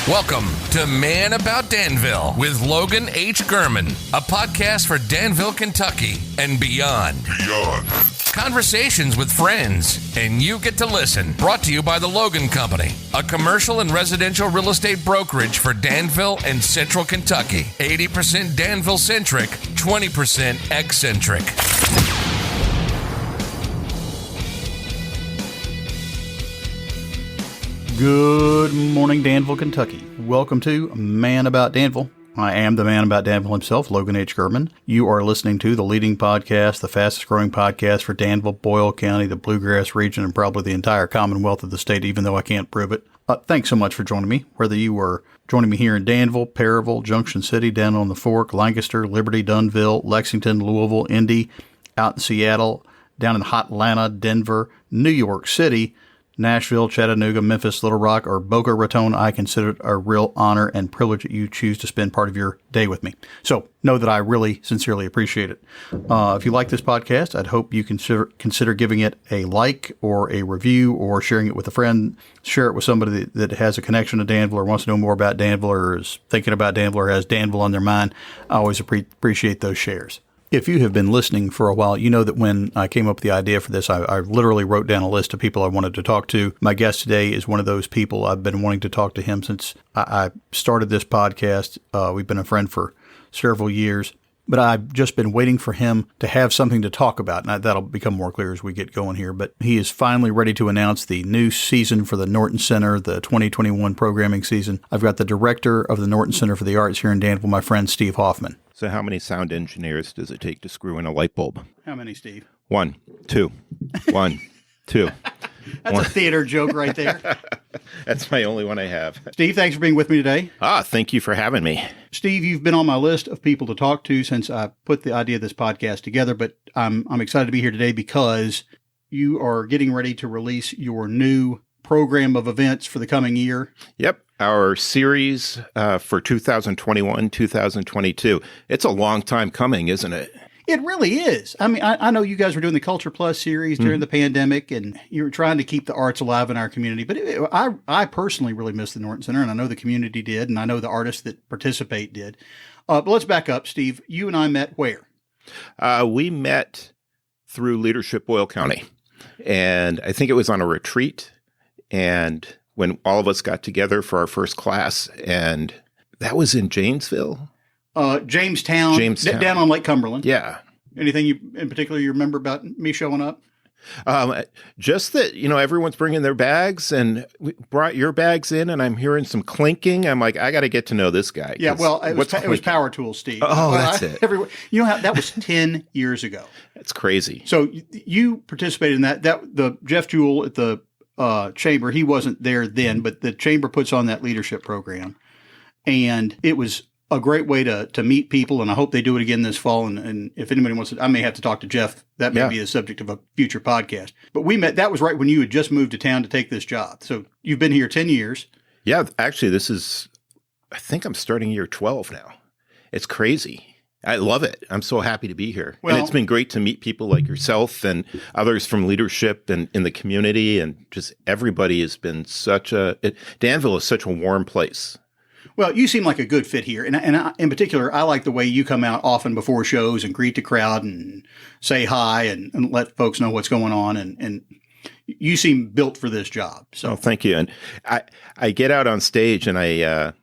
Welcome to Man About Danville with Logan H. Gurman, a podcast for Danville, Kentucky and beyond. Conversations with friends, and you get to listen. Brought to you by the Logan Company, a commercial and residential real estate brokerage for Danville and Central Kentucky. 80% Danville-centric, 20% eccentric. Good morning, Danville, Kentucky. Welcome to Man About Danville. I am the man about Danville himself, Logan H. Gurman. You are listening to the leading podcast, the fastest growing podcast for Danville, Boyle County, the Bluegrass region, and probably the entire Commonwealth of the state, even though I can't prove it. Thanks so much for joining me, whether you were joining me here in Danville, Perryville, Junction City, down on the Fork, Lancaster, Liberty, Dunville, Lexington, Louisville, Indy, out in Seattle, down in hot Atlanta, Denver, New York City, Nashville, Chattanooga, Memphis, Little Rock, or Boca Raton. I consider it a real honor and privilege that you choose to spend part of your day with me. So know that I really sincerely appreciate it. If you like this podcast, I'd hope you consider giving it a like or a review or sharing it with a friend. Share it with somebody that has a connection to Danville or wants to know more about Danville or is thinking about Danville or has Danville on their mind. I always appreciate those shares. If you have been listening for a while, you know that when I came up with the idea for this, I literally wrote down a list of people I wanted to talk to. My guest today is one of those people. I've been wanting to talk to him since I started this podcast. We've been a friend for several years, but I've just been waiting for him to have something to talk about. And that'll become more clear as we get going here. But he is finally ready to announce the new season for the Norton Center, the 2021 programming season. I've got the director of the Norton Center for the Arts here in Danville, my friend Steve Hoffman. So how many sound engineers does it take to screw in a light bulb? How many, Steve? 1, 2, 1, 2. That's a theater joke right there. That's my only one I have. Steve, thanks for being with me today. Thank you for having me. Steve, you've been on my list of people to talk to since I put the idea of this podcast together, but I'm excited to be here today because you are getting ready to release your new program of events for the coming year. Yep. Our series for 2021, 2022. It's a long time coming, isn't it? It really is. I mean, I know you guys were doing the Culture Plus series during the pandemic, and you were trying to keep the arts alive in our community. But I personally really miss the Norton Center, and I know the community did, and I know the artists that participate did. But let's back up, Steve. You and I met where? We met through Leadership Boyle County, and I think it was on a retreat, and when all of us got together for our first class, and that was in Janesville? Jamestown. Down on Lake Cumberland. Yeah. Anything in particular you remember about me showing up? Just that, everyone's bringing their bags, and we brought your bags in, and I'm hearing some clinking. I'm like, I got to get to know this guy. Yeah, well, it was Power Tools, Steve. That's it. That was 10 years ago. That's crazy. So you participated in that. The Jeff Jewell at the chamber, he wasn't there then, but the chamber puts on that leadership program, and it was a great way to meet people, and I hope they do it again this fall. And if anybody wants to, I may have to talk to Jeff. That may be the subject of a future podcast. But we met, that was right when you had just moved to town to take this job. So you've been here 10 years. Yeah, actually, I think I'm starting year 12 now. It's crazy. I love it. I'm so happy to be here. And it's been great to meet people like yourself and others from leadership and in the community. And just everybody has been Danville is such a warm place. Well, you seem like a good fit here. And I, in particular, I like the way you come out often before shows and greet the crowd and say hi and let folks know what's going on. And you seem built for this job. So thank you. And I get out on stage and I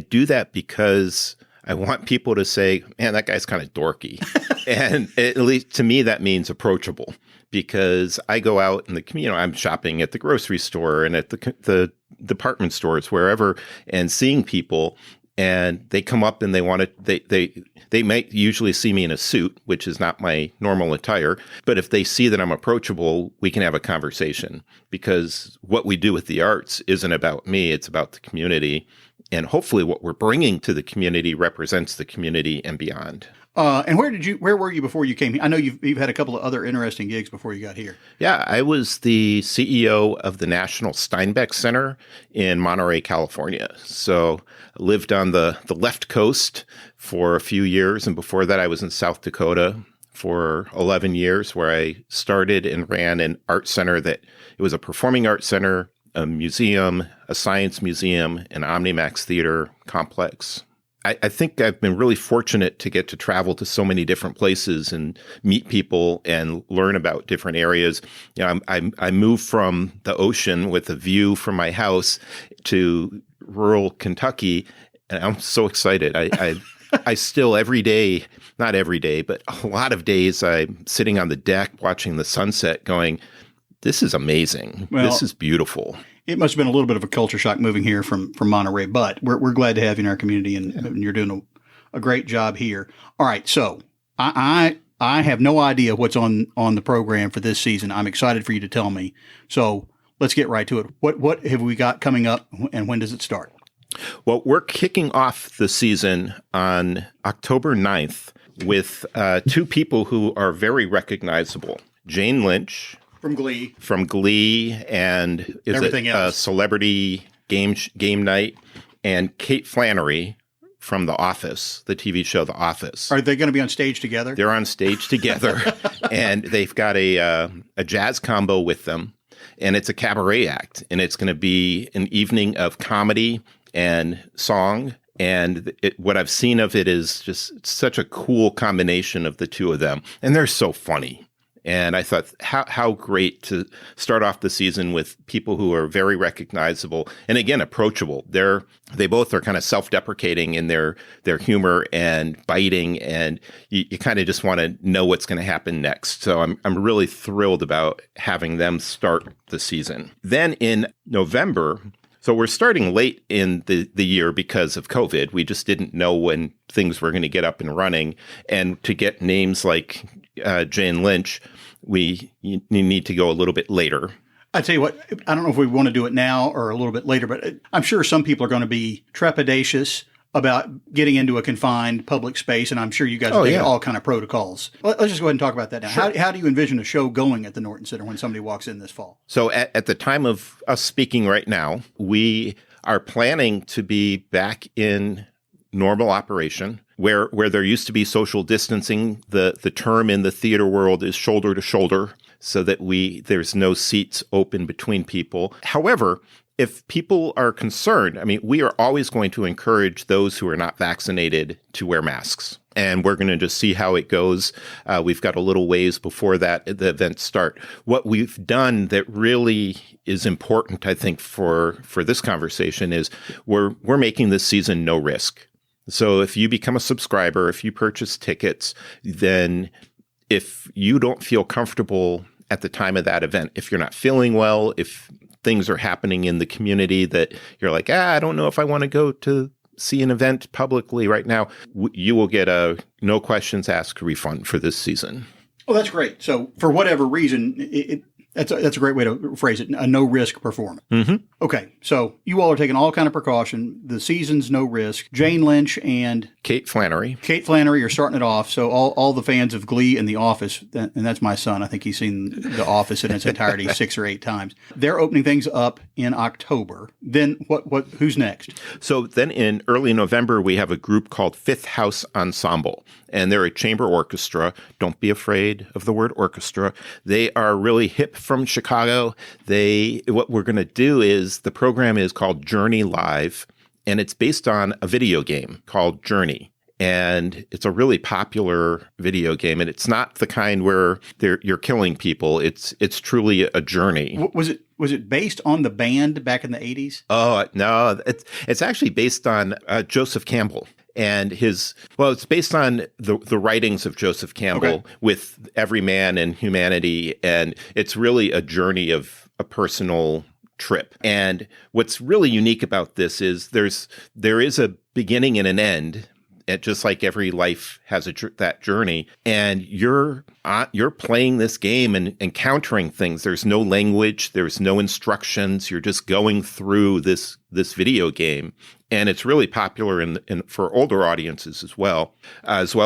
do that because I want people to say, man, that guy's kind of dorky. And at least to me, that means approachable, because I go out in the, I'm shopping at the grocery store and at the department stores, wherever, and seeing people, and they come up and they want to, they might usually see me in a suit, which is not my normal attire. But if they see that I'm approachable, we can have a conversation, because what we do with the arts isn't about me. It's about the community. And hopefully what we're bringing to the community represents the community and beyond. And where were you before you came here? I know you've had a couple of other interesting gigs before you got here. Yeah, I was the CEO of the National Steinbeck Center in Monterey, California. So I lived on the left coast for a few years. And before that, I was in South Dakota for 11 years, where I started and ran an art center it was a performing arts center a museum, a science museum, an Omnimax theater complex. I think I've been really fortunate to get to travel to so many different places and meet people and learn about different areas. I moved from the ocean with a view from my house to rural Kentucky, and I'm so excited. I still every day, not every day, but a lot of days, I'm sitting on the deck watching the sunset going, this is amazing. Well, this is beautiful. It must have been a little bit of a culture shock moving here from Monterey, but we're glad to have you in our community, and you're doing a great job here. All right, so I have no idea what's on the program for this season. I'm excited for you to tell me. So let's get right to it. What have we got coming up, and when does it start? Well, we're kicking off the season on October 9th with two people who are very recognizable. Jane Lynch. From Glee, and is everything else. Celebrity Game Night, and Kate Flannery from The Office, the TV show The Office. Are they going to be on stage together? They're on stage together, and they've got a jazz combo with them, and it's a cabaret act, and it's going to be an evening of comedy and song. And what I've seen of it is just such a cool combination of the two of them, and they're so funny. And I thought, how great to start off the season with people who are very recognizable and, again, approachable. They both are kind of self-deprecating in their humor and biting, and you kind of just want to know what's going to happen next. So I'm really thrilled about having them start the season. Then in November, so we're starting late in the year because of COVID. We just didn't know when things were going to get up and running. And to get names like Jane Lynch, you need to go a little bit later. I tell you what, I don't know if we want to do it now or a little bit later, but I'm sure some people are going to be trepidatious about getting into a confined public space, and I'm sure you guys are taking all kind of protocols. Let's just go ahead and talk about that now. Sure. How do you envision a show going at the Norton Center when somebody walks in this fall? So at the time of us speaking right now, we are planning to be back in normal operation. Where there used to be social distancing, the term in the theater world is shoulder to shoulder, so that there's no seats open between people. However, if people are concerned, I mean, we are always going to encourage those who are not vaccinated to wear masks. And we're going to just see how it goes. We've got a little ways before the events start. What we've done that really is important, I think, for this conversation is we're making this season no risk. So if you become a subscriber, if you purchase tickets, then if you don't feel comfortable at the time of that event, if you're not feeling well, if things are happening in the community that you're like, I don't know if I want to go to see an event publicly right now, you will get a no questions asked refund for this season. Well, that's great. So for whatever reason, that's a great way to phrase it, a no-risk performance. Mm-hmm. Okay, so you all are taking all kind of precaution. The season's no risk. Jane Lynch and Kate Flannery are starting it off. So all the fans of Glee and The Office, and that's my son. I think he's seen The Office in its entirety 6 or 8 times. They're opening things up in October. Then who's next? So then in early November, we have a group called Fifth House Ensemble, and they're a chamber orchestra. Don't be afraid of the word orchestra. They are really hip from Chicago. What we're going to do is the program is called Journey Live, and it's based on a video game called Journey. And it's a really popular video game, and it's not the kind where you're killing people. It's truly a journey. Was it based on the band back in the 80s? Oh, no. It's actually based on Joseph Campbell. And it's based on the writings of Joseph Campbell with Every Man and Humanity. And it's really a journey of a personal trip. And what's really unique about this is there is a beginning and an end. Just like every life has that journey, and you're playing this game and encountering things. There's no language, there's no instructions. You're just going through this video game, and it's really popular for older audiences as well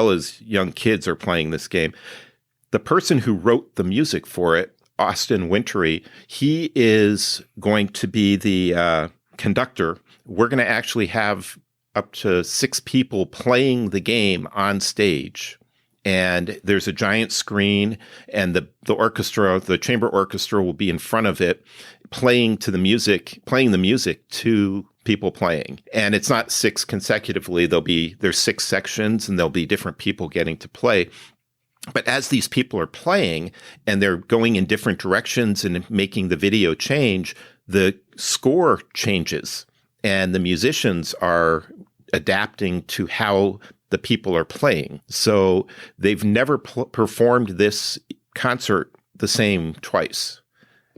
as young kids are playing this game. The person who wrote the music for it, Austin Wintory, he is going to be the conductor. We're going to actually have up to 6 people playing the game on stage. And there's a giant screen, and the orchestra, the chamber orchestra, will be in front of it playing the music to people playing. And it's not 6 consecutively. There's 6 sections and there'll be different people getting to play. But as these people are playing and they're going in different directions and making the video change, the score changes and the musicians are adapting to how the people are playing. So they've never performed this concert the same twice.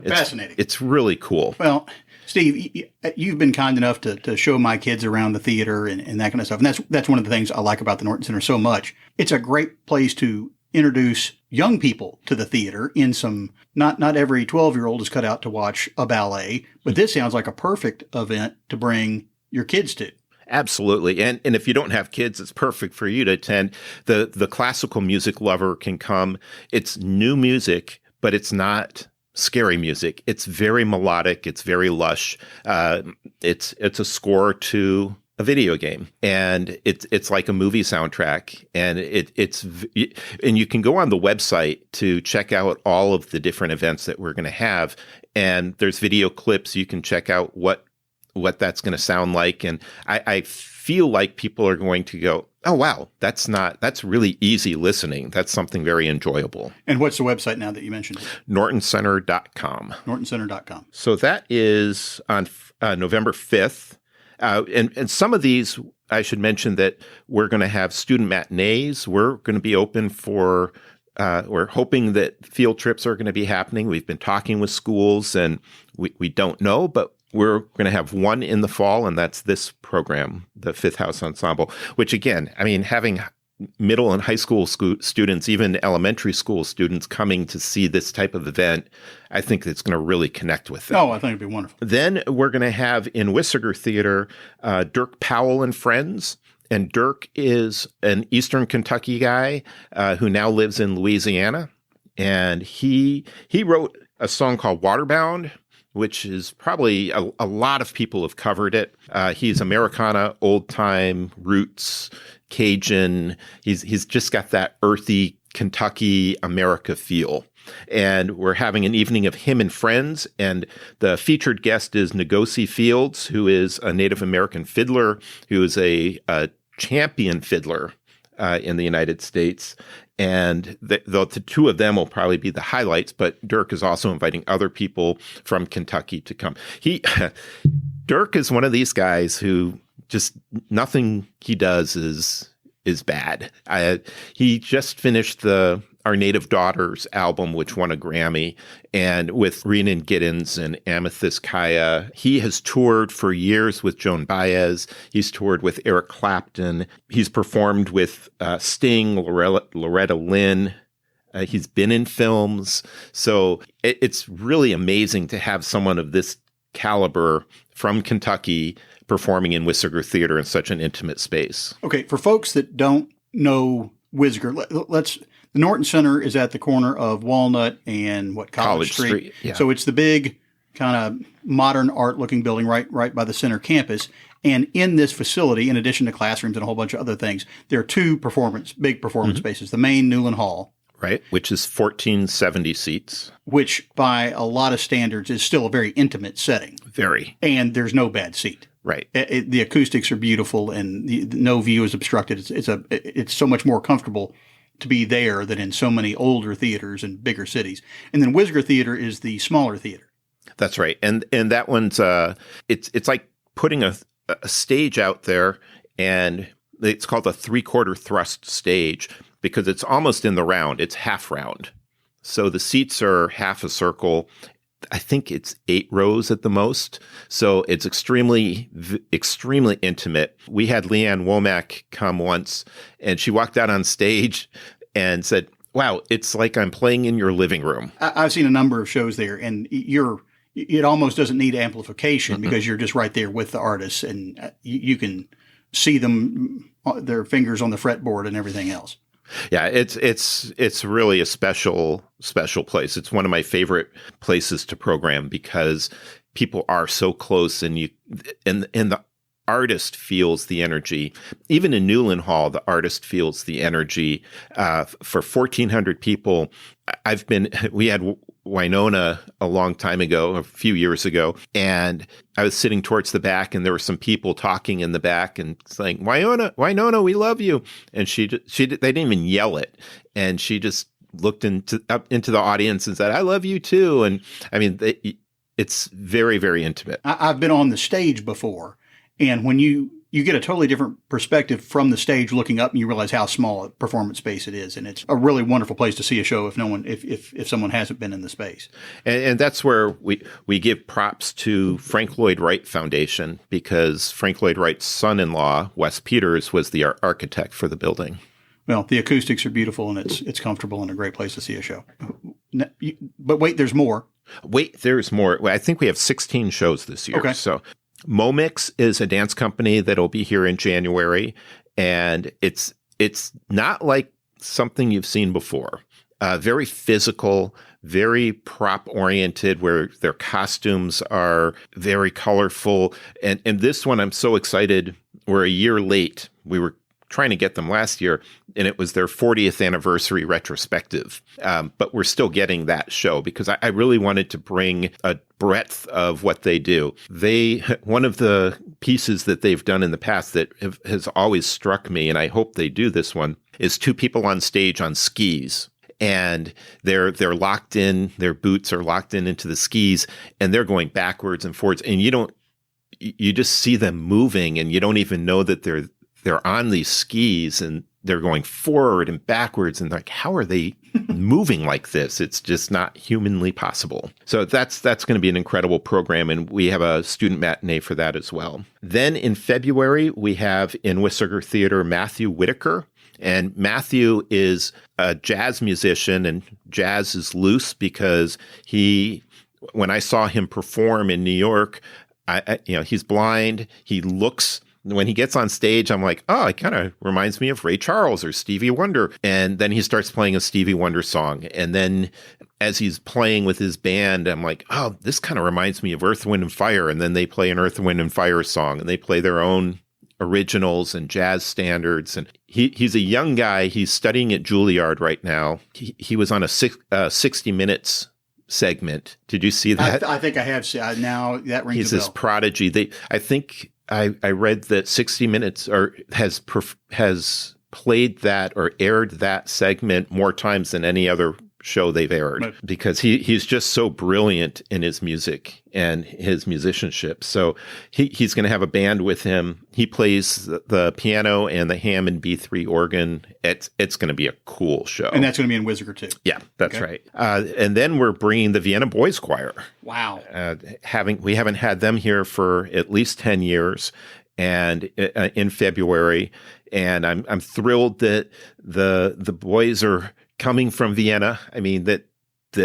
Fascinating. It's really cool. Well, Steve, you've been kind enough to show my kids around the theater and that kind of stuff. And that's one of the things I like about the Norton Center so much. It's a great place to introduce young people to the theater in some, not every 12-year-old is cut out to watch a ballet, but this sounds like a perfect event to bring your kids to. Absolutely. And if you don't have kids, it's perfect for you to attend. The classical music lover can come. It's new music, but it's not scary music. It's very melodic. It's very lush. It's a score to a video game, and it's like a movie soundtrack, and and you can go on the website to check out all of the different events that we're going to have, and there's video clips. You can check out what that's going to sound like, and I feel like people are going to go, oh wow, that's really easy listening. That's something very enjoyable. And what's the website now that you mentioned? NortonCenter.com. NortonCenter.com. So that is on November 5th. And some of these, I should mention that we're going to have student matinees. We're going to be open for, we're hoping that field trips are going to be happening. We've been talking with schools, and we don't know, but we're going to have one in the fall, and that's this program, the Fifth House Ensemble, which again, I mean, having middle and high school students, even elementary school students coming to see this type of event, I think it's going to really connect with them. Oh, I think it'd be wonderful. Then we're going to have in Wissager Theater, Dirk Powell and Friends. And Dirk is an Eastern Kentucky guy who now lives in Louisiana. And he wrote a song called Waterbound, which is probably a lot of people have covered it. He's Americana, old time, roots, Cajun. He's just got that earthy Kentucky America feel. And we're having an evening of him and friends. And the featured guest is Ngozi Fields, who is a Native American fiddler, who is a champion fiddler in the United States. And the two of them will probably be the highlights, but Dirk is also inviting other people from Kentucky to come. Dirk is one of these guys who just nothing he does is bad. He just finished Our Native Daughters album, which won a Grammy, and with Renan Giddens and Amethyst Kaya. He has toured for years with Joan Baez. He's toured with Eric Clapton. He's performed with Sting, Loretta Lynn. He's been in films. So it's really amazing to have someone of this caliber from Kentucky performing in Wissager Theater in such an intimate space. Okay, for folks that don't know Wissager, the Norton Center is at the corner of Walnut and College Street. Yeah. So it's the big kind of modern art looking building right by the center campus. And in this facility, in addition to classrooms and a whole bunch of other things, there are two big performance spaces. The main Newland Hall. Right. Which is 1,470 seats. Which by a lot of standards is still a very intimate setting. Very. And there's no bad seat. Right. The acoustics are beautiful and no view is obstructed. It's so much more comfortable to be there than in so many older theaters in bigger cities. And then Wissager Theater is the smaller theater. That's right. And that one's it's like putting a stage out there, and it's called a 3/4 thrust stage because it's almost in the round. It's half round. So the seats are half a circle. I think it's 8 rows at the most. So it's extremely, extremely intimate. We had Leanne Womack come once, and she walked out on stage and said, wow, it's like I'm playing in your living room. I've seen a number of shows there, and it almost doesn't need amplification because you're just right there with the artists, and you can see them, their fingers on the fretboard and everything else. Yeah, it's really a special place. It's one of my favorite places to program because people are so close, and the artist feels the energy. Even in Newland Hall, the artist feels the energy. For 1,400 people, we had Winona a long time ago, a few years ago, and I was sitting towards the back, and there were some people talking in the back and saying, Winona, we love you. And they didn't even yell it. And she just looked up into the audience and said, I love you too. And I mean, it's very, very intimate. I've been on the stage before, and when you get a totally different perspective from the stage looking up, and you realize how small a performance space it is. And it's a really wonderful place to see a show if someone hasn't been in the space. And that's where we give props to Frank Lloyd Wright Foundation, because Frank Lloyd Wright's son-in-law, Wes Peters, was the architect for the building. Well, the acoustics are beautiful, and it's comfortable and a great place to see a show. But wait, there's more. There's more. I think we have 16 shows this year. Okay. So Momix is a dance company that'll be here in January, and it's not like something you've seen before. Very physical, very prop-oriented, where their costumes are very colorful. And this one, I'm so excited. We're a year late. We were trying to get them last year, and it was their 40th anniversary retrospective. But we're still getting that show because I really wanted to bring a breadth of what they do. One of the pieces that they've done in the past that has always struck me, and I hope they do this one, is two people on stage on skis. And they're locked in, their boots are locked into the skis, and they're going backwards and forwards. And you just see them moving, and you don't even know that they're on these skis, and they're going forward and backwards, and like, how are they moving like this? It's just not humanly possible. So that's going to be an incredible program, and we have a student matinee for that as well. Then in February, we have in Wissager Theater Matthew Whitaker, and Matthew is a jazz musician, and jazz is loose because when I saw him perform in New York, he's blind, he looks. When he gets on stage, I'm like, oh, it kind of reminds me of Ray Charles or Stevie Wonder. And then he starts playing a Stevie Wonder song. And then as he's playing with his band, I'm like, oh, this kind of reminds me of Earth, Wind and Fire. And then they play an Earth, Wind and Fire song, and they play their own originals and jazz standards. And he's a young guy. He's studying at Juilliard right now. He was on a 60 Minutes segment. Did you see that? I think I have seen. Now that rings a bell. He's this prodigy. I think I read that 60 Minutes has played that or aired that segment more times than any other show they've aired, because he's just so brilliant in his music and his musicianship. So he's going to have a band with him. He plays the piano and the Hammond B3 organ. It's going to be a cool show. And that's going to be in Wissager too. Yeah, that's right. And then we're bringing the Vienna Boys Choir. Wow. We haven't had them here for at least 10 years, and in February. And I'm thrilled that the boys are coming from Vienna. I mean, that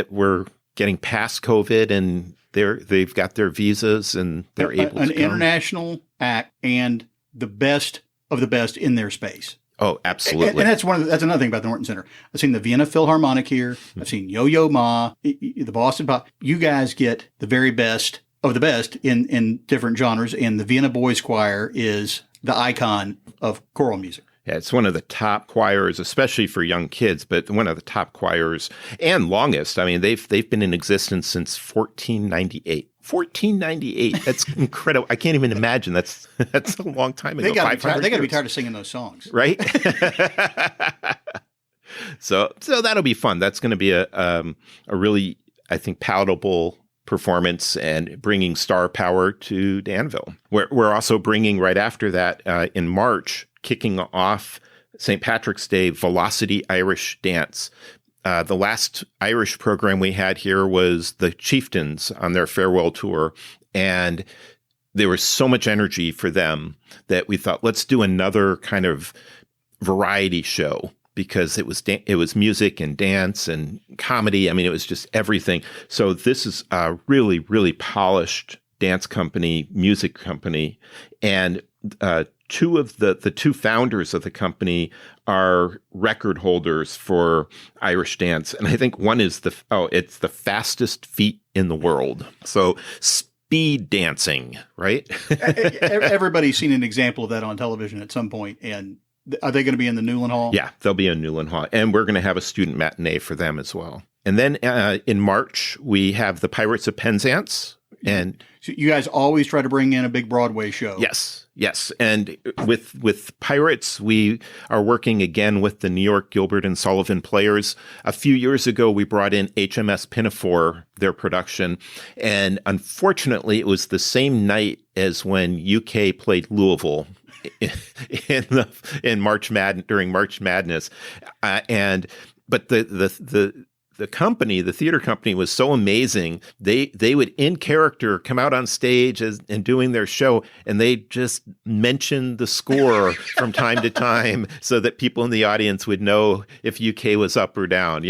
we're getting past COVID, and they've got their visas, and they're able to come. An international act, and the best of the best in their space. Oh, absolutely. And that's another thing about the Norton Center. I've seen the Vienna Philharmonic here. I've seen Yo-Yo Ma, the Boston Pop. You guys get the very best of the best in different genres, and the Vienna Boys Choir is the icon of choral music. Yeah, it's one of the top choirs, especially for young kids, but one of the top choirs and longest. I mean, they've been in existence since 1498. 1498. That's incredible. I can't even imagine. That's a long time ago. They got to be tired of singing those songs, right? So that'll be fun. That's going to be a really, I think, palatable performance and bringing star power to Danville. We're also bringing right after that in March, kicking off St. Patrick's Day, Velocity Irish Dance. The last Irish program we had here was the Chieftains on their farewell tour, and there was so much energy for them that we thought, let's do another kind of variety show, because it was music and dance and comedy. I mean, it was just everything. So this is a really, really polished dance company, music company, and two of the two founders of the company are record holders for Irish dance. And I think one is it's the fastest feet in the world. So speed dancing, right? Everybody's seen an example of that on television at some point. And are they going to be in the Newland Hall? Yeah, they'll be in Newland Hall. And we're going to have a student matinee for them as well. And then in March, we have the Pirates of Penzance. And so you guys always try to bring in a big Broadway show. Yes. And with Pirates, we are working again with the New York Gilbert and Sullivan Players. A few years ago, we brought in HMS Pinafore, their production. And unfortunately, it was the same night as when UK played Louisville during March Madness. But the theater company was so amazing. They would in character come out on stage and doing their show, and they just mention the score from time to time so that people in the audience would know if UK was up or down,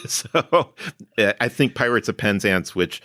So I think Pirates of Penzance, which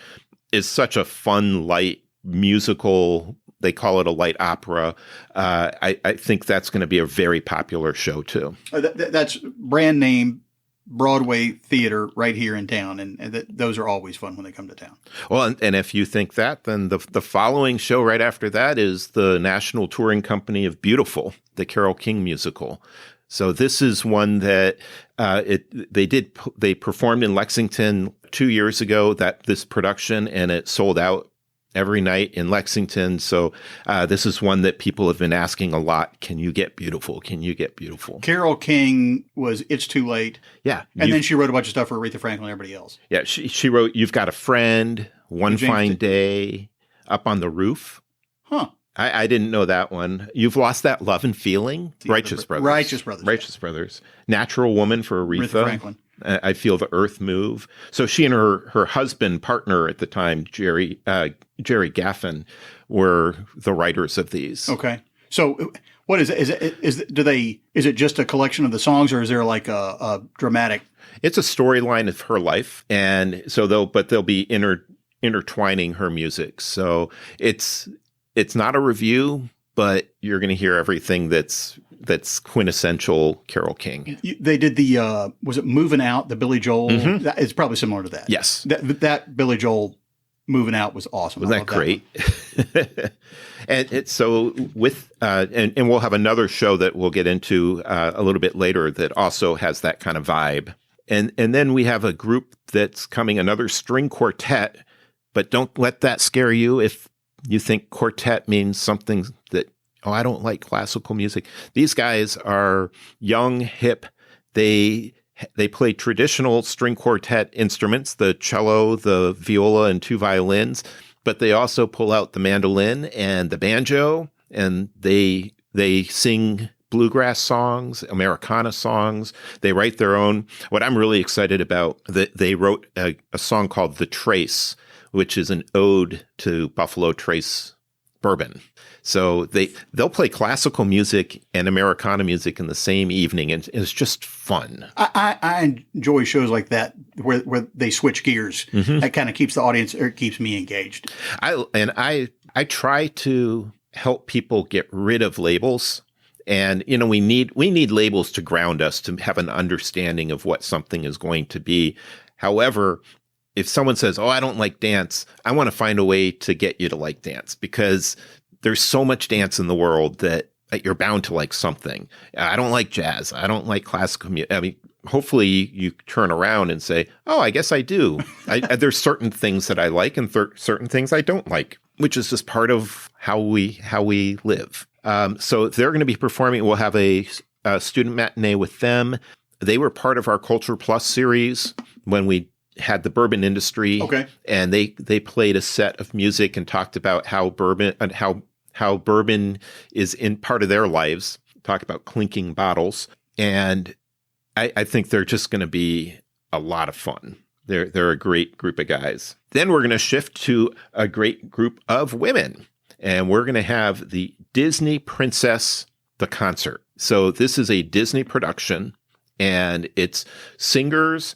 is such a fun, light musical, they call it a light opera. I think that's going to be a very popular show too. That's brand name Broadway theater right here in town, and those are always fun when they come to town. Well, and if you think that, then the following show right after that is the National Touring Company of Beautiful, the Carole King musical. So this is one that they performed in Lexington 2 years ago, this production, and it sold out every night in Lexington. So this is one that people have been asking a lot. Can you get beautiful? Can you get beautiful? Carole King was It's Too Late. Yeah. And then she wrote a bunch of stuff for Aretha Franklin and everybody else. Yeah. She wrote You've Got a Friend, One Fine Day, Up on the Roof. Huh. I didn't know that one. You've Lost That Love and Feeling. Righteous Brothers. Righteous Brothers. Natural Woman for Aretha Franklin. I Feel the Earth Move. So she and her husband, partner at the time, Jerry Gaffin, were the writers of these. Okay. So what is it? Is it just a collection of the songs, or is there like a dramatic? It's a storyline of her life, and so they'll be intertwining her music. So it's not a review, but you're going to hear everything that's quintessential Carole King. They did was it Moving Out, the Billy Joel? Mm-hmm. It's probably similar to that. Yes. That Billy Joel Moving Out was awesome. Wasn't that great? And so and we'll have another show that we'll get into a little bit later that also has that kind of vibe. And then we have a group that's coming, another string quartet, but don't let that scare you if you think quartet means something that, I don't like classical music. These guys are young, hip. They play traditional string quartet instruments, the cello, the viola, and 2 violins, but they also pull out the mandolin and the banjo, and they sing bluegrass songs, Americana songs. They write their own. What I'm really excited about, they wrote a song called The Trace, which is an ode to Buffalo Trace bourbon. So they'll play classical music and Americana music in the same evening, and it's just fun. I enjoy shows like that where they switch gears. Mm-hmm. That kind of keeps the audience, or it keeps me engaged. I try to help people get rid of labels. And, we need labels to ground us, to have an understanding of what something is going to be. However, if someone says, I don't like dance, I want to find a way to get you to like dance, because there's so much dance in the world that you're bound to like something. I don't like jazz. I don't like classical music. I mean, hopefully you turn around and say, I guess I do. There's certain things that I like and certain things I don't like, which is just part of how we live. So they're going to be performing. We'll have a student matinee with them. They were part of our Culture Plus series when we had the bourbon industry. Okay. And they played a set of music and talked about how bourbon is in part of their lives. Talk about clinking bottles. And I think they're just going to be a lot of fun. They're a great group of guys. Then we're going to shift to a great group of women, and we're going to have the Disney Princess, the concert. So this is a Disney production, and it's singers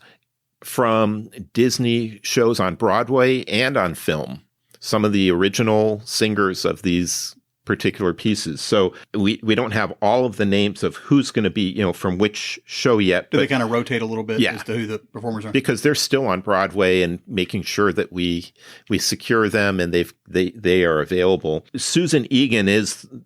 from Disney shows on Broadway and on film. Some of the original singers of these particular pieces. So we don't have all of the names of who's going to be, from which show yet. Do they kind of rotate a little bit as to who the performers are? Because they're still on Broadway and making sure that we secure them and they are available. Susan Egan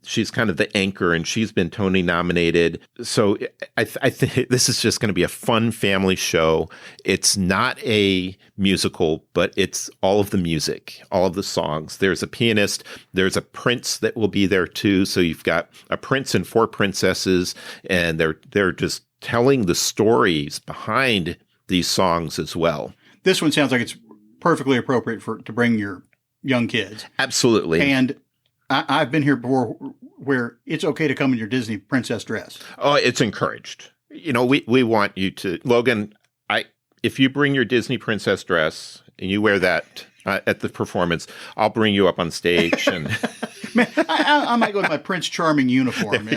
she's kind of the anchor, and she's been Tony nominated. So I think this is just going to be a fun family show. It's not a musical, but it's all of the music, all of the songs. There's a pianist, there's a prince that will be there too. So you've got a prince and 4 princesses, and they're just telling the stories behind these songs as well. This one sounds like it's perfectly appropriate to bring your young kids. Absolutely. And I've been here before where it's okay to come in your Disney princess dress. Oh, it's encouraged. We want you to, Logan, if you bring your Disney princess dress and you wear that at the performance, I'll bring you up on stage. And Man, I might go with my Prince Charming uniform.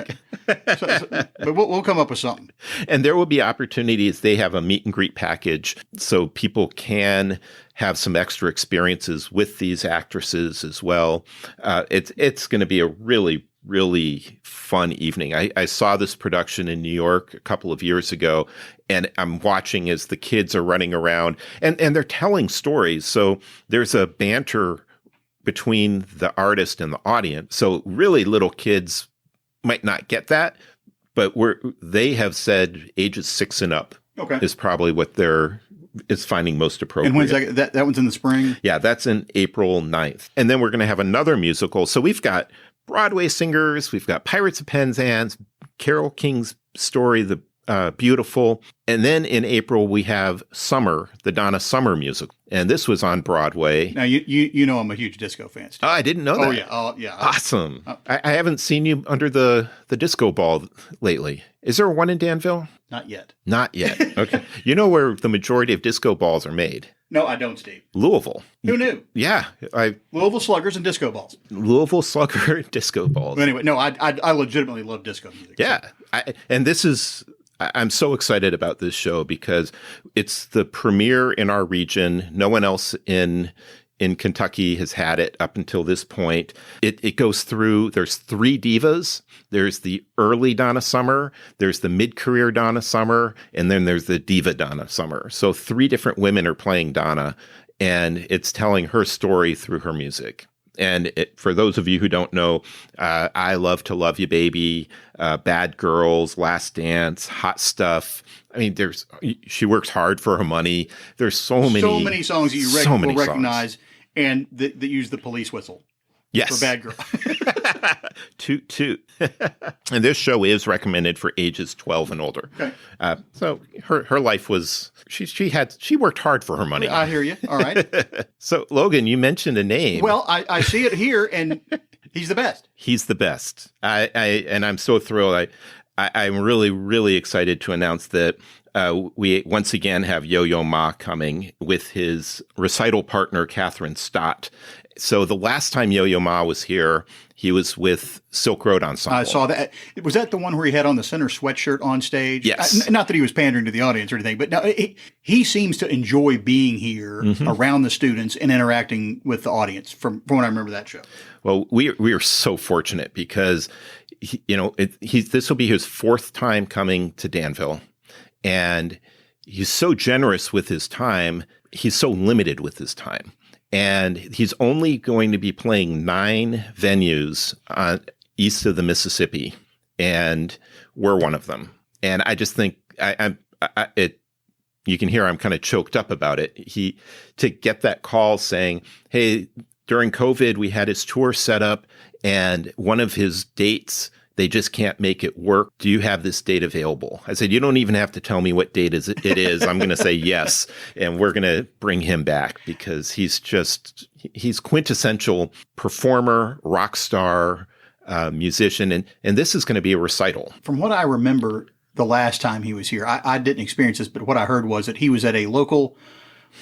But we'll come up with something. And there will be opportunities. They have a meet and greet package, so people can have some extra experiences with these actresses as well. It's going to be a really, really fun evening. I saw this production in New York a couple of years ago, and I'm watching as the kids are running around, and they're telling stories. So there's a banter between the artist and the audience. So really little kids might not get that, but they have said ages 6 and up is probably what is finding most appropriate. And when's that one's in the spring? Yeah, that's in April 9th. And then we're going to have another musical. So we've got Broadway singers, we've got Pirates of Penzance, Carole King's story, The Beautiful. And then in April, we have Summer, the Donna Summer musical. And this was on Broadway. Now, you know I'm a huge disco fan, Steve. Oh, I didn't know that. Oh, yeah. Awesome. I haven't seen you under the disco ball lately. Is there one in Danville? Not yet. Not yet. Okay. You know where the majority of disco balls are made? No, I don't, Steve. Louisville. Who knew? Yeah. Louisville Sluggers and disco balls. Louisville Slugger and disco balls. But anyway, no, I legitimately love disco music. Yeah. So. I'm so excited about this show because it's the premiere in our region. No one else in Kentucky has had it up until this point. It goes through, there's 3 divas. There's the early Donna Summer, there's the mid-career Donna Summer, and then there's the diva Donna Summer. So 3 different women are playing Donna, and it's telling her story through her music. And for those of you who don't know, I Love to Love You, Baby, Bad Girls, Last Dance, Hot Stuff. I mean, she works hard for her money. There's so many songs that you will recognize, and that use the police whistle. Yes. For Bad Girl. Toot, toot. And this show is recommended for ages 12 and older. Okay. So her life was, she worked hard for her money. I hear you. All right. So Logan, you mentioned a name. Well, I see it here, and he's the best. He's the best. And I'm so thrilled. I'm really, really excited to announce that we once again have Yo-Yo Ma coming with his recital partner, Catherine Stott. So the last time Yo-Yo Ma was here, he was with Silk Road Ensemble. I saw that. Was that the one where he had on the center sweatshirt on stage? Yes. Not that he was pandering to the audience or anything, but no, he seems to enjoy being here around the students and interacting with the audience from when I remember that show. Well, we are so fortunate because, this will be his 4th time coming to Danville. And he's so generous with his time. He's so limited with his time. And he's only going to be playing 9 venues east of the Mississippi, and we're one of them. And I just think you can hear I'm kind of choked up about it. To get that call saying, "Hey, during COVID, we had his tour set up, and one of his dates, they just can't make it work. Do you have this date available?" I said, "You don't even have to tell me what date it is. I'm going to say yes. And we're going to bring him back because he's quintessential performer, rock star, musician. And this is going to be a recital." From what I remember the last time he was here, I didn't experience this, but what I heard was that he was at a local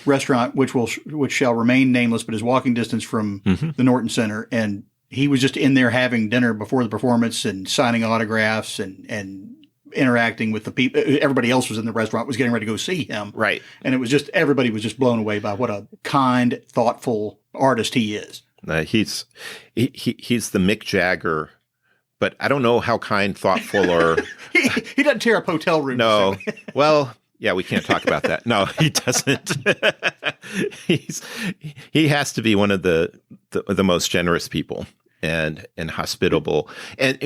restaurant, which shall remain nameless, but is walking distance from the Norton Center. And he was just in there having dinner before the performance and signing autographs and interacting with the people. Everybody else was in the restaurant, was getting ready to go see him. Right. And everybody was just blown away by what a kind, thoughtful artist he is. He's the Mick Jagger, but I don't know how kind, thoughtful, or he doesn't tear up hotel rooms. No, well, yeah, we can't talk about that. No, he doesn't. He has to be one of the most generous people and hospitable. And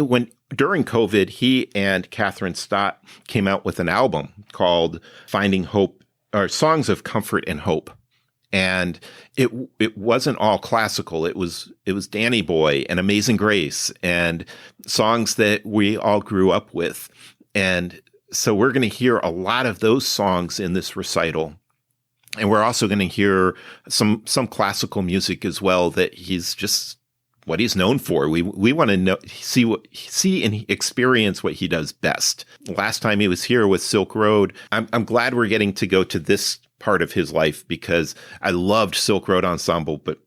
during COVID, he and Catherine Stott came out with an album called Finding Hope, or Songs of Comfort and Hope. And it wasn't all classical. It was Danny Boy and Amazing Grace and songs that we all grew up with. And so we're going to hear a lot of those songs in this recital. And we're also going to hear some classical music as well that he's just what he's known for. We want to see and experience what he does best. Last time he was here with Silk Road, I'm glad we're getting to go to this part of his life because I loved Silk Road Ensemble, but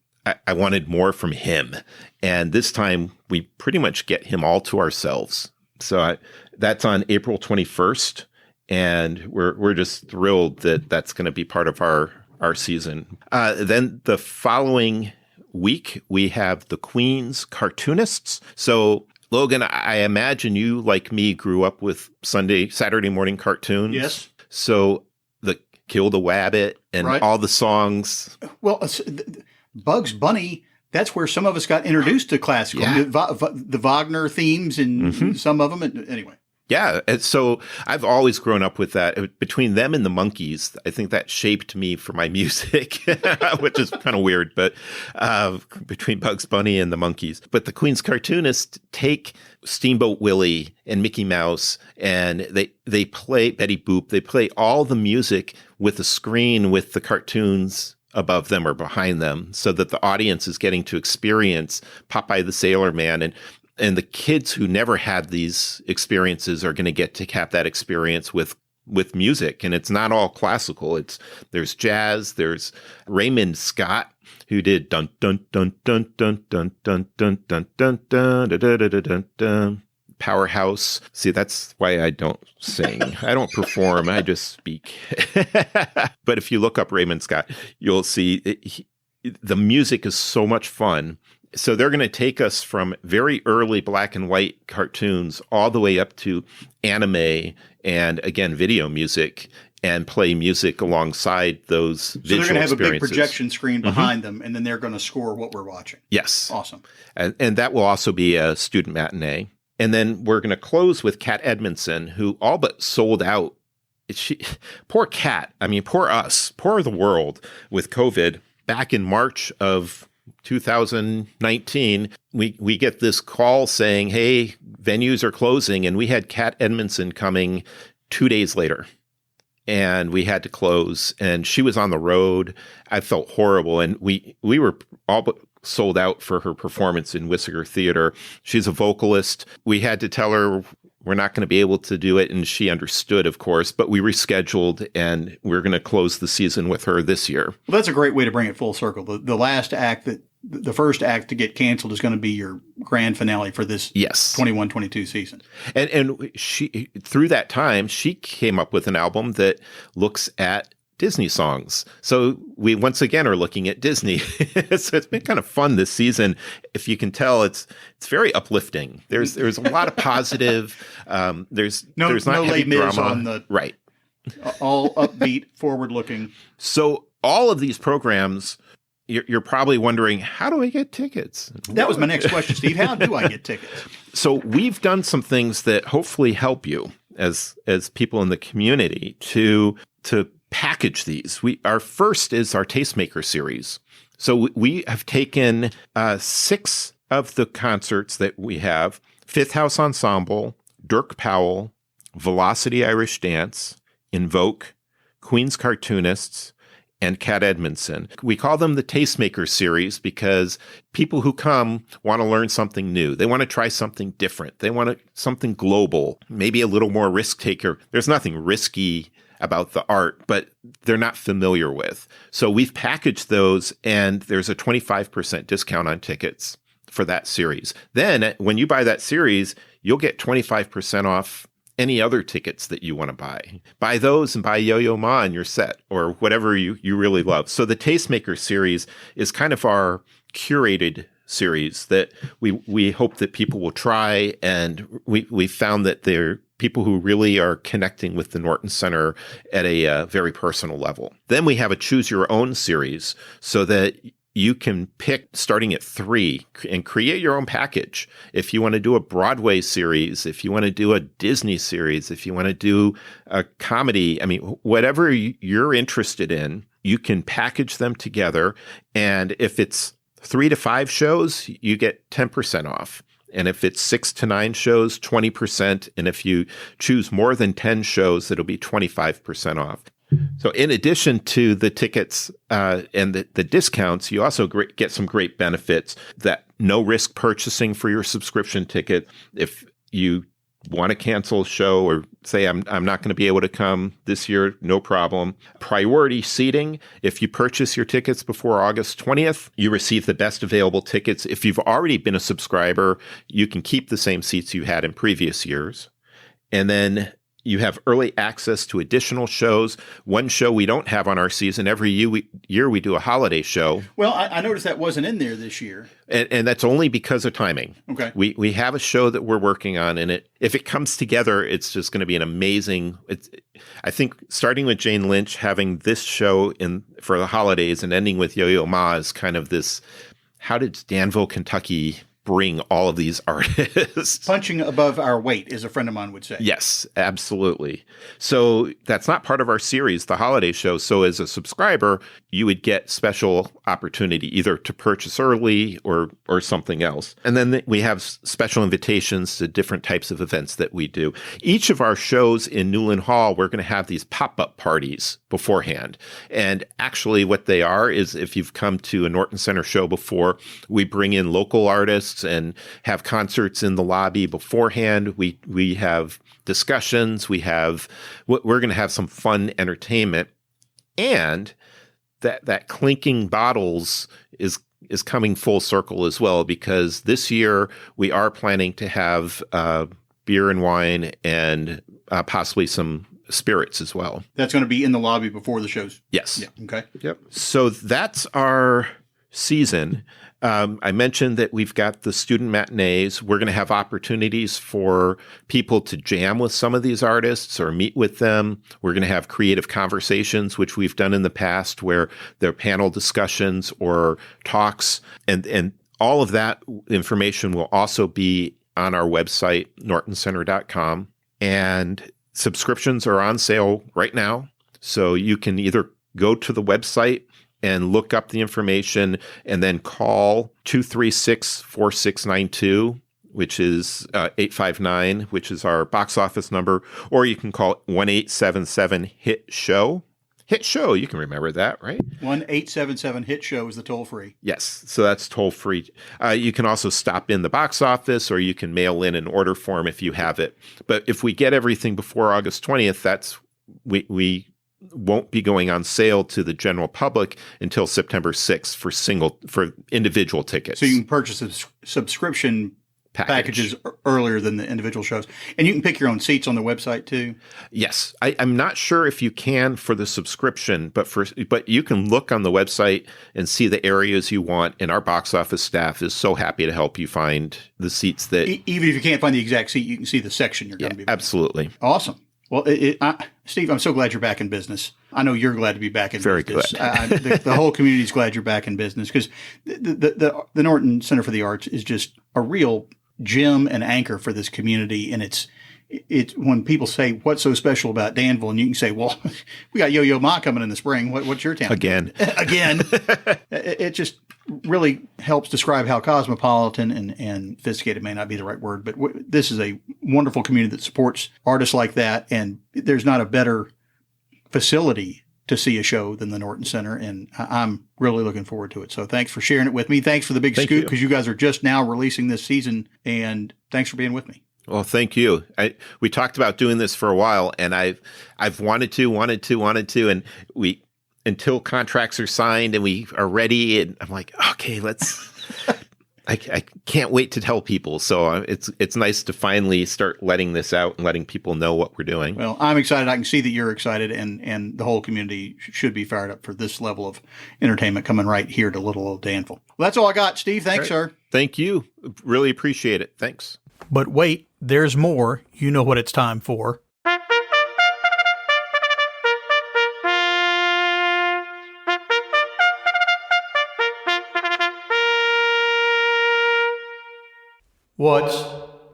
I wanted more from him. And this time we pretty much get him all to ourselves. So that's on April 21st. And we're just thrilled that that's going to be part of our season. Then the following week, we have the Queen's Cartoonists. So Logan, I imagine you, like me, grew up with Saturday morning cartoons. Yes. So the Kill the Wabbit and all the songs. Well, Bugs Bunny, that's where some of us got introduced to classical. Yeah. The Wagner themes and some of them. Anyway. Yeah. And so I've always grown up with that. Between them and the Monkees, I think that shaped me for my music, which is kind of weird, but between Bugs Bunny and the Monkees. But the Queen's Cartoonists take Steamboat Willie and Mickey Mouse, and they play Betty Boop. They play all the music with a screen with the cartoons above them or behind them so that the audience is getting to experience Popeye the Sailor Man. And the kids who never had these experiences are going to get to have that experience with music. And it's not all classical. There's jazz. There's Raymond Scott, who did dun dun dun dun dun dun dun dun dun dun dun dun dun dun dun. Powerhouse. See, that's why I don't sing. I don't perform. I just speak. But if you look up Raymond Scott, you'll see the music is so much fun. So they're going to take us from very early black and white cartoons all the way up to anime and, again, video music and play music alongside those visual experiences. So they're going to have a big projection screen behind them, and then they're going to score what we're watching. Yes. Awesome. And that will also be a student matinee. And then we're going to close with Kat Edmondson, who all but sold out. Poor Kat. I mean, poor us. Poor the world with COVID. Back in March of 2019, we get this call saying, hey, venues are closing. And we had Kat Edmondson coming 2 days later. And we had to close. And she was on the road. I felt horrible. And we were all but sold out for her performance in Wissiger Theater. She's a vocalist. We had to tell her we're not going to be able to do it. And she understood, of course, but we rescheduled and we're going to close the season with her this year. Well, that's a great way to bring it full circle. The last act, the first act to get canceled is going to be your grand finale for this 21-22 season. And she, through that time, she came up with an album that looks at Disney songs. So we once again are looking at Disney. So it's been kind of fun this season. If you can tell, it's very uplifting. There's a lot of positive. There's not heavy drama on the right. All upbeat, forward looking. So all of these programs, you're probably wondering, how do I get tickets? That was my next question, Steve. How do I get tickets? So we've done some things that hopefully help you as people in the community to package these. Our first is our Tastemaker series. So we have taken 6 of the concerts that we have: Fifth House Ensemble, Dirk Powell, Velocity Irish Dance, Invoke, Queen's Cartoonists, and Kat Edmondson. We call them the Tastemaker series because people who come want to learn something new. They want to try something different. They want something global, maybe a little more risk taker. There's nothing risky about the art, but they're not familiar with. So we've packaged those, and there's a 25% discount on tickets for that series. Then when you buy that series, you'll get 25% off any other tickets that you want to buy. Buy those and buy Yo-Yo Ma and you're set, or whatever you really love. So the Tastemaker series is kind of our curated series that we hope that people will try. And we found that they're people who really are connecting with the Norton Center at a very personal level. Then we have a choose your own series so that you can pick starting at 3 and create your own package. If you want to do a Broadway series, if you want to do a Disney series, if you want to do a comedy, I mean, whatever you're interested in, you can package them together. And if it's 3 to 5 shows, you get 10% off. And if it's 6 to 9 shows, 20%. And if you choose more than 10 shows, it'll be 25% off. So in addition to the tickets and the discounts, you also get some great benefits. That no risk purchasing for your subscription ticket. If you want to cancel a show or say, I'm not going to be able to come this year, no problem. Priority seating. If you purchase your tickets before August 20th, you receive the best available tickets. If you've already been a subscriber, you can keep the same seats you had in previous years. And then you have early access to additional shows. One show we don't have on our season. Every year we do a holiday show. Well, I noticed that wasn't in there this year. And that's only because of timing. Okay. We have a show that we're working on, and if it comes together, it's just going to be an amazing. I think starting with Jane Lynch, having this show for the holidays and ending with Yo-Yo Ma is kind of this, how did Danville, Kentucky bring all of these artists? Punching above our weight, as a friend of mine would say. Yes, absolutely. So that's not part of our series, the holiday show. So as a subscriber, you would get special opportunity either to purchase early or something else. And then we have special invitations to different types of events that we do. Each of our shows in Newland Hall, we're going to have these pop-up parties beforehand. And actually what they are is, if you've come to a Norton Center show before, we bring in local artists and have concerts in the lobby beforehand. We have discussions. We're going to have some fun entertainment, and that clinking bottles is coming full circle as well, because this year we are planning to have beer and wine and possibly some spirits as well. That's going to be in the lobby before the shows. Yes. Yeah. Okay. Yep. So that's our season. I mentioned that we've got the student matinees. We're going to have opportunities for people to jam with some of these artists or meet with them. We're going to have creative conversations, which we've done in the past, where there are panel discussions or talks. And all of that information will also be on our website, nortoncenter.com. And subscriptions are on sale right now. So you can either go to the website and look up the information and then call 236-4692, which is 859, which is our box office number, or you can call 1-877-HIT-SHOW. Hit Show, you can remember that, right? 1-877-HIT-SHOW is the toll-free. Yes, so that's toll-free. You can also stop in the box office, or you can mail in an order form if you have it. But if we get everything before August 20th, we won't be going on sale to the general public until September 6th for individual tickets. So you can purchase a subscription packages earlier than the individual shows. And you can pick your own seats on the website too? Yes. I'm not sure if you can for the subscription, but you can look on the website and see the areas you want. And our box office staff is so happy to help you find the seats that... Even if you can't find the exact seat, you can see the section you're going to be in. Absolutely. Awesome. Well, Steve, I'm so glad you're back in business. I know you're glad to be back in business. Very glad. The whole community is glad you're back in business, because the Norton Center for the Arts is just a real gem and anchor for this community. And it's when people say, what's so special about Danville? And you can say, well, we got Yo-Yo Ma coming in the spring. What's your town? Again. It just really helps describe how cosmopolitan and sophisticated may not be the right word, but this is a wonderful community that supports artists like that. And there's not a better facility to see a show than the Norton Center. And I'm really looking forward to it. So thanks for sharing it with me. Thanks for the big scoop, because you guys are just now releasing this season, and thanks for being with me. Well, thank you. We talked about doing this for a while, and I've wanted to, and until contracts are signed and we are ready, and I'm like, okay, let's. I can't wait to tell people. So it's nice to finally start letting this out and letting people know what we're doing. Well, I'm excited. I can see that you're excited, and the whole community should be fired up for this level of entertainment coming right here to little old Danville. Well, that's all I got, Steve. Thanks, sir. Thank you. Really appreciate it. Thanks. But wait, there's more. You know what it's time for. What's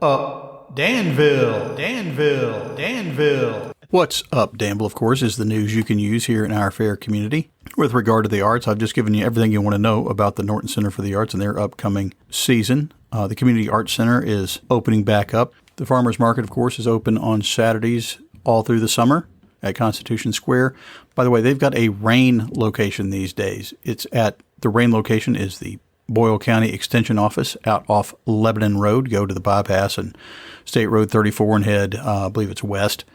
up, Danville? Danville, Danville. What's up, Danville, of course, is the news you can use here in our fair community. With regard to the arts, I've just given you everything you want to know about the Norton Center for the Arts and their upcoming season. The Community Arts Center is opening back up. The Farmers Market, of course, is open on Saturdays all through the summer at Constitution Square. By the way, they've got a rain location these days. The rain location is the Boyle County Extension Office out off Lebanon Road. Go to the bypass and State Road 34 and head, I believe it's west,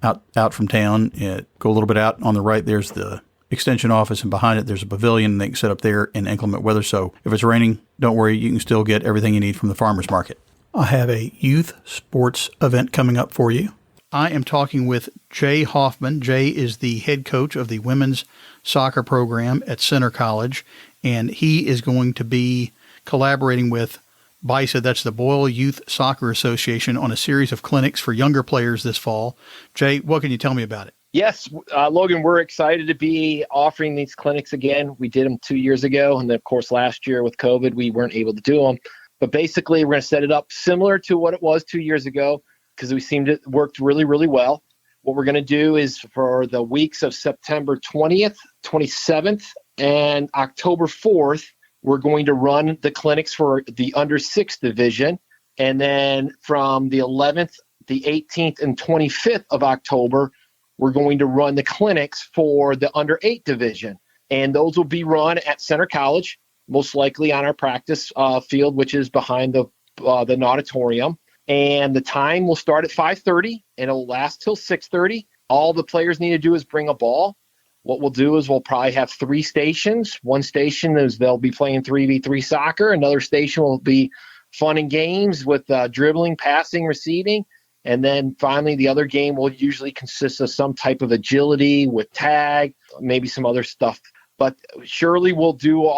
out from town. Go a little bit out on the right. There's the Extension Office, and behind it there's a pavilion, and they can sit up there in inclement weather. So if it's raining, don't worry, you can still get everything you need from the farmers market. I have a youth sports event coming up for you. I am talking with Jay Hoffman. Jay is the head coach of the women's soccer program at Center College, and he is going to be collaborating with BISA, that's the Boyle Youth Soccer Association, on a series of clinics for younger players this fall. Jay, what can you tell me about it? Yes, Logan, we're excited to be offering these clinics again. We did them 2 years ago, and then, of course, last year with COVID, we weren't able to do them. But basically, we're going to set it up similar to what it was 2 years ago because we seemed it worked really, really well. What we're going to do is for the weeks of September 20th, 27th, and October 4th, we're going to run the clinics for the under 6 division. And then from the 11th, the 18th, and 25th of October, we're going to run the clinics for the under 8 division. And those will be run at Center College, most likely on our practice field, which is behind the auditorium. And the time will start at 5:30 and it'll last till 6:30. All the players need to do is bring a ball. What we'll do is we'll probably have 3 stations. One station is they'll be playing 3v3 soccer. Another station will be fun and games with dribbling, passing, receiving. And then finally, the other game will usually consist of some type of agility with tag, maybe some other stuff. But surely we'll do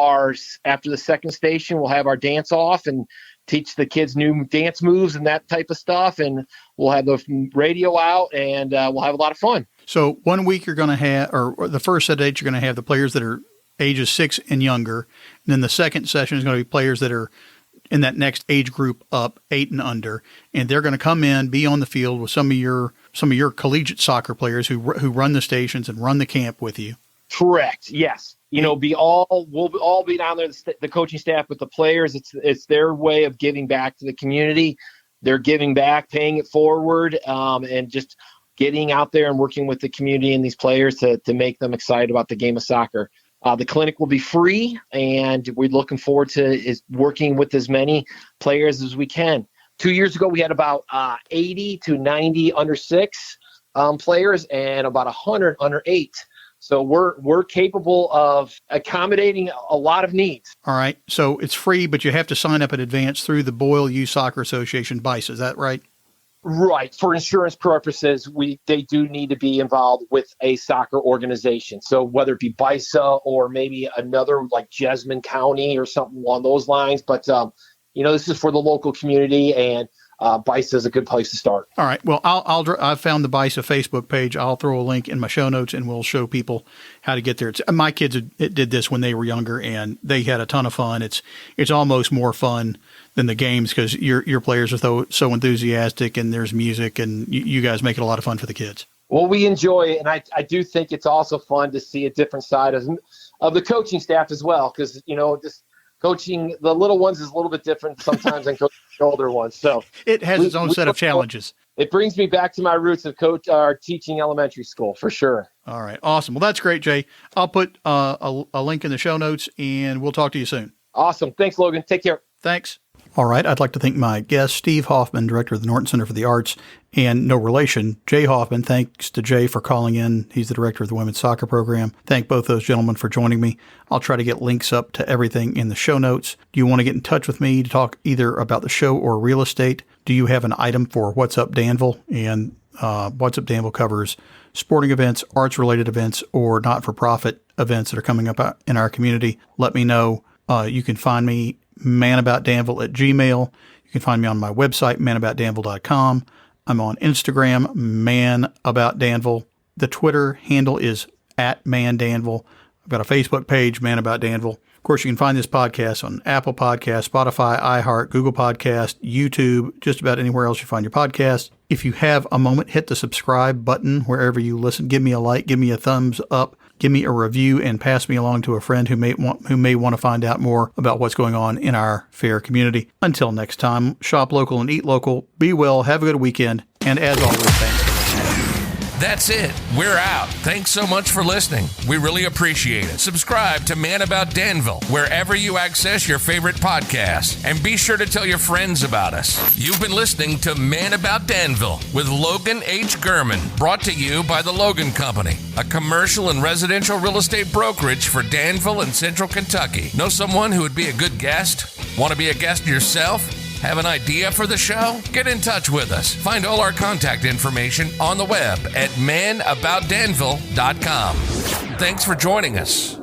after the second station, we'll have our dance off and teach the kids new dance moves and that type of stuff. And we'll have the radio out and we'll have a lot of fun. So 1 week you're going to have, or the first set of dates, you're going to have the players that are ages 6 and younger. And then the second session is going to be players that are in that next age group up, 8 and under. And they're going to come in, be on the field with some of your collegiate soccer players who run the stations and run the camp with you. Correct. Yes. We'll all be down there, the coaching staff with the players. It's their way of giving back to the community. They're giving back, paying it forward, and just getting out there and working with the community and these players to make them excited about the game of soccer. The clinic will be free, and we're looking forward to working with as many players as we can. 2 years ago, we had about 80 to 90 under 6 players and about 100 under 8. So we're capable of accommodating a lot of needs. All right. So it's free, but you have to sign up in advance through the Boyle Youth Soccer Association, BISA. Is that right? Right. For insurance purposes, they do need to be involved with a soccer organization. So whether it be BISA or maybe another like Jessamine County or something along those lines. But, this is for the local community, and BISA is a good place to start. All right. Well, I've found the BISA Facebook page. I'll throw a link in my show notes, and we'll show people how to get there. My kids did this when they were younger, and they had a ton of fun. It's almost more fun than the games because your players are so enthusiastic, and there's music, and you guys make it a lot of fun for the kids. Well, we enjoy it, and I do think it's also fun to see a different side of the coaching staff as well, because just coaching the little ones is a little bit different sometimes than coaching the older ones. So it has its own set of challenges. It brings me back to my roots of teaching elementary school for sure. All right. Awesome. Well, that's great, Jay. I'll put a link in the show notes, and we'll talk to you soon. Awesome. Thanks, Logan. Take care. Thanks. All right, I'd like to thank my guest, Steve Hoffman, director of the Norton Center for the Arts, and no relation, Jay Hoffman. Thanks to Jay for calling in. He's the director of the women's soccer program. Thank both those gentlemen for joining me. I'll try to get links up to everything in the show notes. Do you want to get in touch with me to talk either about the show or real estate? Do you have an item for What's Up Danville? And What's Up Danville covers sporting events, arts-related events, or not-for-profit events that are coming up in our community. Let me know. You can find me, ManAboutDanville at Gmail. You can find me on my website, ManAboutDanville.com. I'm on Instagram, ManAboutDanville. The Twitter handle is @ManDanville. I've got a Facebook page, ManAboutDanville. Of course, you can find this podcast on Apple Podcasts, Spotify, iHeart, Google Podcast, YouTube, just about anywhere else you find your podcast. If you have a moment, hit the subscribe button wherever you listen. Give me a like, give me a thumbs up, give me a review, and pass me along to a friend who may want to find out more about what's going on in our fair community. Until next time, shop local and eat local. Be well, have a good weekend, and as always, thanks. That's it. We're out. Thanks so much for listening. We really appreciate it. Subscribe to Man About Danville wherever you access your favorite podcasts, and be sure to tell your friends about us. You've been listening to Man About Danville with Logan H. Gurman, brought to you by the Logan Company, a commercial and residential real estate brokerage for Danville and Central Kentucky. Know someone who would be a good guest? Want to be a guest yourself? Have an idea for the show? Get in touch with us. Find all our contact information on the web at ManAboutDanville.com. Thanks for joining us.